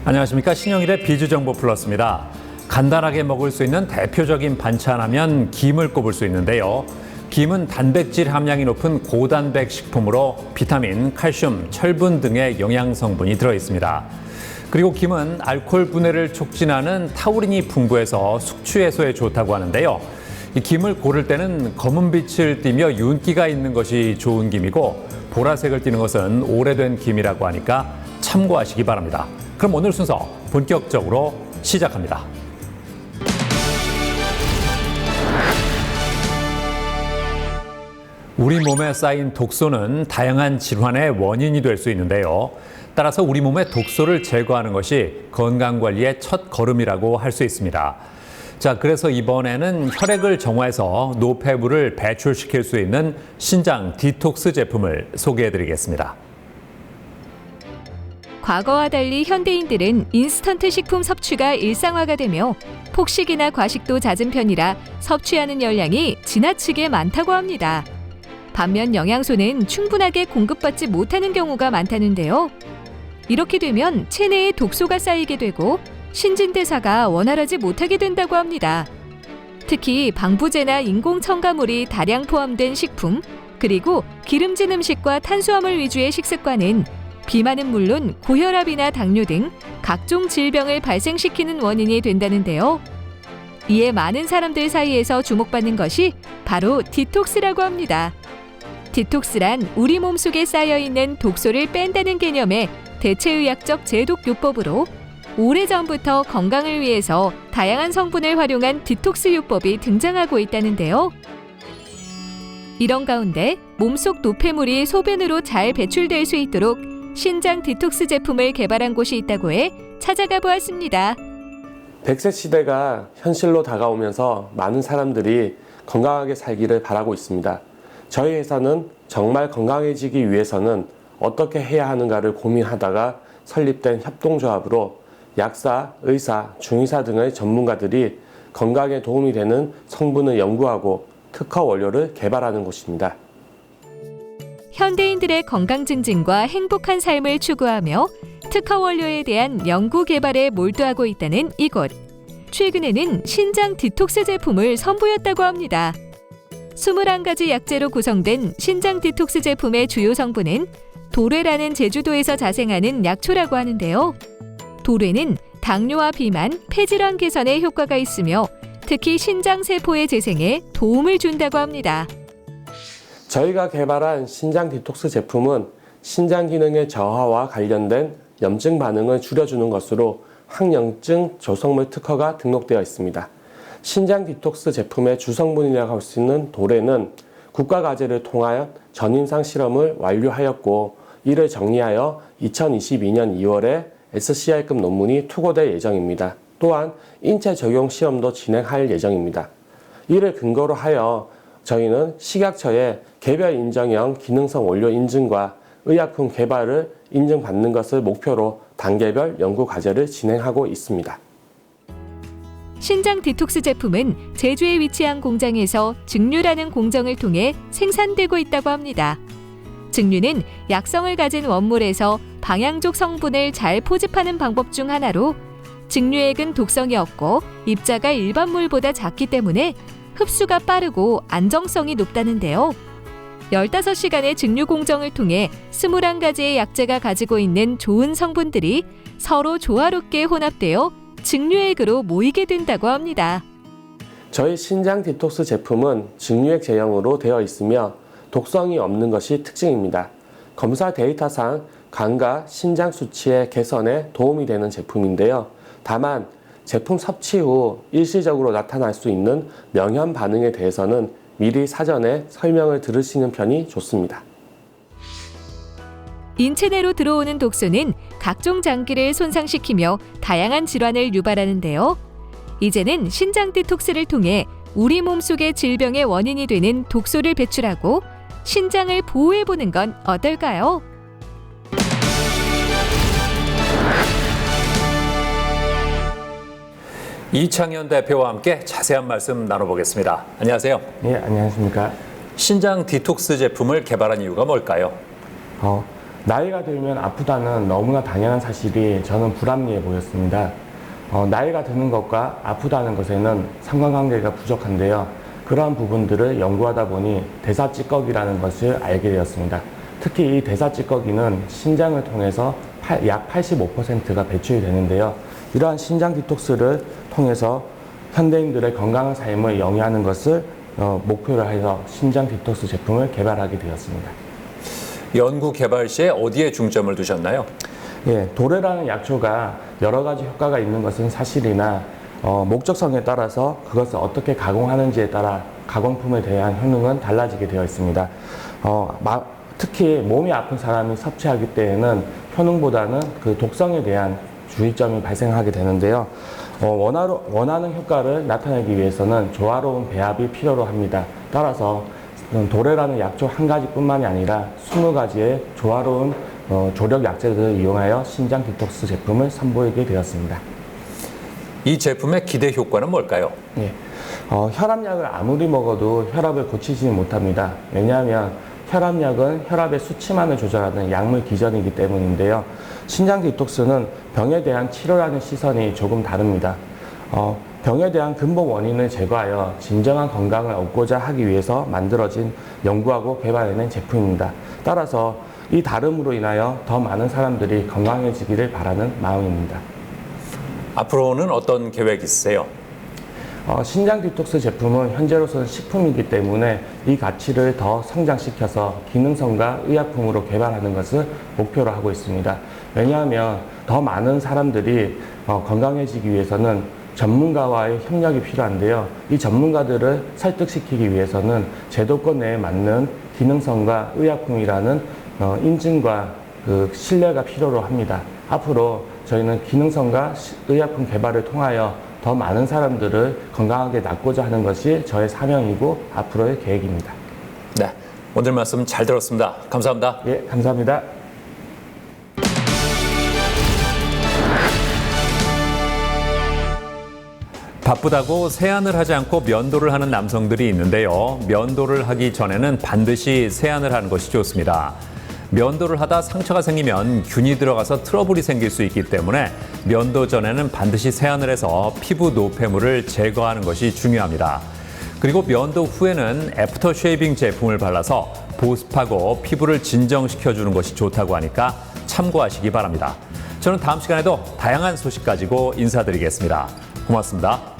안녕하십니까. 신영일의 비주정보 플러스입니다. 간단하게 먹을 수 있는 대표적인 반찬하면 김을 꼽을 수 있는데요. 김은 단백질 함량이 높은 고단백 식품으로 비타민, 칼슘, 철분 등의 영양 성분이 들어 있습니다. 그리고 김은 알코올 분해를 촉진하는 타우린이 풍부해서 숙취 해소에 좋다고 하는데요. 이 김을 고를 때는 검은 빛을 띠며 윤기가 있는 것이 좋은 김이고 보라색을 띠는 것은 오래된 김이라고 하니까 참고하시기 바랍니다. 그럼 오늘 순서 본격적으로 시작합니다. 우리 몸에 쌓인 독소는 다양한 질환의 원인이 될 수 있는데요. 따라서 우리 몸의 독소를 제거하는 것이 건강관리의 첫 걸음이라고 할 수 있습니다. 자, 그래서 이번에는 혈액을 정화해서 노폐물을 배출시킬 수 있는 신장 디톡스 제품을 소개해드리겠습니다. 과거와 달리 현대인들은 인스턴트 식품 섭취가 일상화가 되며 폭식이나 과식도 잦은 편이라 섭취하는 열량이 지나치게 많다고 합니다. 반면 영양소는 충분하게 공급받지 못하는 경우가 많다는데요. 이렇게 되면 체내에 독소가 쌓이게 되고 신진대사가 원활하지 못하게 된다고 합니다. 특히 방부제나 인공 첨가물이 다량 포함된 식품, 그리고 기름진 음식과 탄수화물 위주의 식습관은 비만은 물론 고혈압이나 당뇨 등 각종 질병을 발생시키는 원인이 된다는데요. 이에 많은 사람들 사이에서 주목받는 것이 바로 디톡스라고 합니다. 디톡스란 우리 몸속에 쌓여있는 독소를 뺀다는 개념의 대체의학적 제독요법으로 오래전부터 건강을 위해서 다양한 성분을 활용한 디톡스 요법이 등장하고 있다는데요. 이런 가운데 몸속 노폐물이 소변으로 잘 배출될 수 있도록 신장 디톡스 제품을 개발한 곳이 있다고 해 찾아가 보았습니다. 100세 시대가 현실로 다가오면서 많은 사람들이 건강하게 살기를 바라고 있습니다. 저희 회사는 정말 건강해지기 위해서는 어떻게 해야 하는가를 고민하다가 설립된 협동조합으로 약사, 의사, 중의사 등의 전문가들이 건강에 도움이 되는 성분을 연구하고 특허 원료를 개발하는 곳입니다. 현대인들의 건강 증진과 행복한 삶을 추구하며 특허 원료에 대한 연구 개발에 몰두하고 있다는 이곳. 최근에는 신장 디톡스 제품을 선보였다고 합니다. 21가지 약재로 구성된 신장 디톡스 제품의 주요 성분은 도뢰라는 제주도에서 자생하는 약초라고 하는데요. 도뢰는 당뇨와 비만, 폐질환 개선에 효과가 있으며 특히 신장 세포의 재생에 도움을 준다고 합니다. 저희가 개발한 신장 디톡스 제품은 신장 기능의 저하와 관련된 염증 반응을 줄여주는 것으로 항염증 조성물 특허가 등록되어 있습니다. 신장 디톡스 제품의 주성분이라고 할 수 있는 도뢰는 국가과제를 통하여 전임상 실험을 완료하였고 이를 정리하여 2022년 2월에 SCI급 논문이 투고될 예정입니다. 또한 인체 적용 시험도 진행할 예정입니다. 이를 근거로 하여 저희는 식약처의 개별 인정형 기능성 원료 인증과 의약품 개발을 인증받는 것을 목표로 단계별 연구 과제를 진행하고 있습니다. 신장 디톡스 제품은 제주에 위치한 공장에서 증류라는 공정을 통해 생산되고 있다고 합니다. 증류는 약성을 가진 원물에서 방향족 성분을 잘 포집하는 방법 중 하나로 증류액은 독성이 없고 입자가 일반 물보다 작기 때문에 흡수가 빠르고 안정성이 높다는데요. 15시간의 증류 공정을 통해 21가지의 약재가 가지고 있는 좋은 성분들이 서로 조화롭게 혼합되어 증류액으로 모이게 된다고 합니다. 저희 신장 디톡스 제품은 증류액 제형으로 되어 있으며 독성이 없는 것이 특징입니다. 검사 데이터상 간과 신장 수치의 개선에 도움이 되는 제품인데요. 다만 제품 섭취 후 일시적으로 나타날 수 있는 명현 반응에 대해서는 미리 사전에 설명을 들으시는 편이 좋습니다. 인체 내로 들어오는 독소는 각종 장기를 손상시키며 다양한 질환을 유발하는데요. 이제는 신장 디톡스를 통해 우리 몸속의 질병의 원인이 되는 독소를 배출하고 신장을 보호해보는 건 어떨까요? 이창현 대표와 함께 자세한 말씀 나눠보겠습니다. 안녕하세요. 네, 안녕하십니까. 신장 디톡스 제품을 개발한 이유가 뭘까요? 나이가 들면 아프다는 너무나 당연한 사실이 저는 불합리해 보였습니다. 나이가 드는 것과 아프다는 것에는 상관관계가 부족한데요. 그러한 부분들을 연구하다 보니 대사찌꺼기라는 것을 알게 되었습니다. 특히 이 대사찌꺼기는 신장을 통해서 약 85%가 배출이 되는데요. 이러한 신장 디톡스를 통해서 현대인들의 건강한 삶을 영위하는 것을 목표로 해서 신장 디톡스 제품을 개발하게 되었습니다. 연구 개발 시에 어디에 중점을 두셨나요? 예, 도레라는 약초가 여러 가지 효과가 있는 것은 사실이나 목적성에 따라서 그것을 어떻게 가공하는지에 따라 가공품에 대한 효능은 달라지게 되어 있습니다. 특히 몸이 아픈 사람이 섭취하기 때에는 효능보다는 그 독성에 대한 주의점이 발생하게 되는데요. 원하는 효과를 나타내기 위해서는 조화로운 배합이 필요로 합니다. 따라서 도레라는 약초 한 가지뿐만이 아니라 20가지의 조화로운 조력 약재들을 이용하여 신장 디톡스 제품을 선보이게 되었습니다. 이 제품의 기대 효과는 뭘까요? 예, 혈압약을 아무리 먹어도 혈압을 고치지 못합니다. 왜냐하면 혈압약은 혈압의 수치만을 조절하는 약물 기전이기 때문인데요. 신장 디톡스는 병에 대한 치료라는 시선이 조금 다릅니다. 병에 대한 근본 원인을 제거하여 진정한 건강을 얻고자 하기 위해서 만들어진 연구하고 개발해낸 제품입니다. 따라서 이 다름으로 인하여 더 많은 사람들이 건강해지기를 바라는 마음입니다. 앞으로는 어떤 계획 있으세요? 신장 디톡스 제품은 현재로서는 식품이기 때문에 이 가치를 더 성장시켜서 기능성과 의약품으로 개발하는 것을 목표로 하고 있습니다. 왜냐하면 더 많은 사람들이 건강해지기 위해서는 전문가와의 협력이 필요한데요. 이 전문가들을 설득시키기 위해서는 제도권 내에 맞는 기능성과 의약품이라는 인증과 그 신뢰가 필요로 합니다. 앞으로 저희는 기능성과 의약품 개발을 통하여 더 많은 사람들을 건강하게 낫고자 하는 것이 저의 사명이고 앞으로의 계획입니다. 네, 오늘 말씀 잘 들었습니다. 감사합니다. 예, 감사합니다. 바쁘다고 세안을 하지 않고 면도를 하는 남성들이 있는데요. 면도를 하기 전에는 반드시 세안을 하는 것이 좋습니다. 면도를 하다 상처가 생기면 균이 들어가서 트러블이 생길 수 있기 때문에 면도 전에는 반드시 세안을 해서 피부 노폐물을 제거하는 것이 중요합니다. 그리고 면도 후에는 애프터 쉐이빙 제품을 발라서 보습하고 피부를 진정시켜주는 것이 좋다고 하니까 참고하시기 바랍니다. 저는 다음 시간에도 다양한 소식 가지고 인사드리겠습니다. 고맙습니다.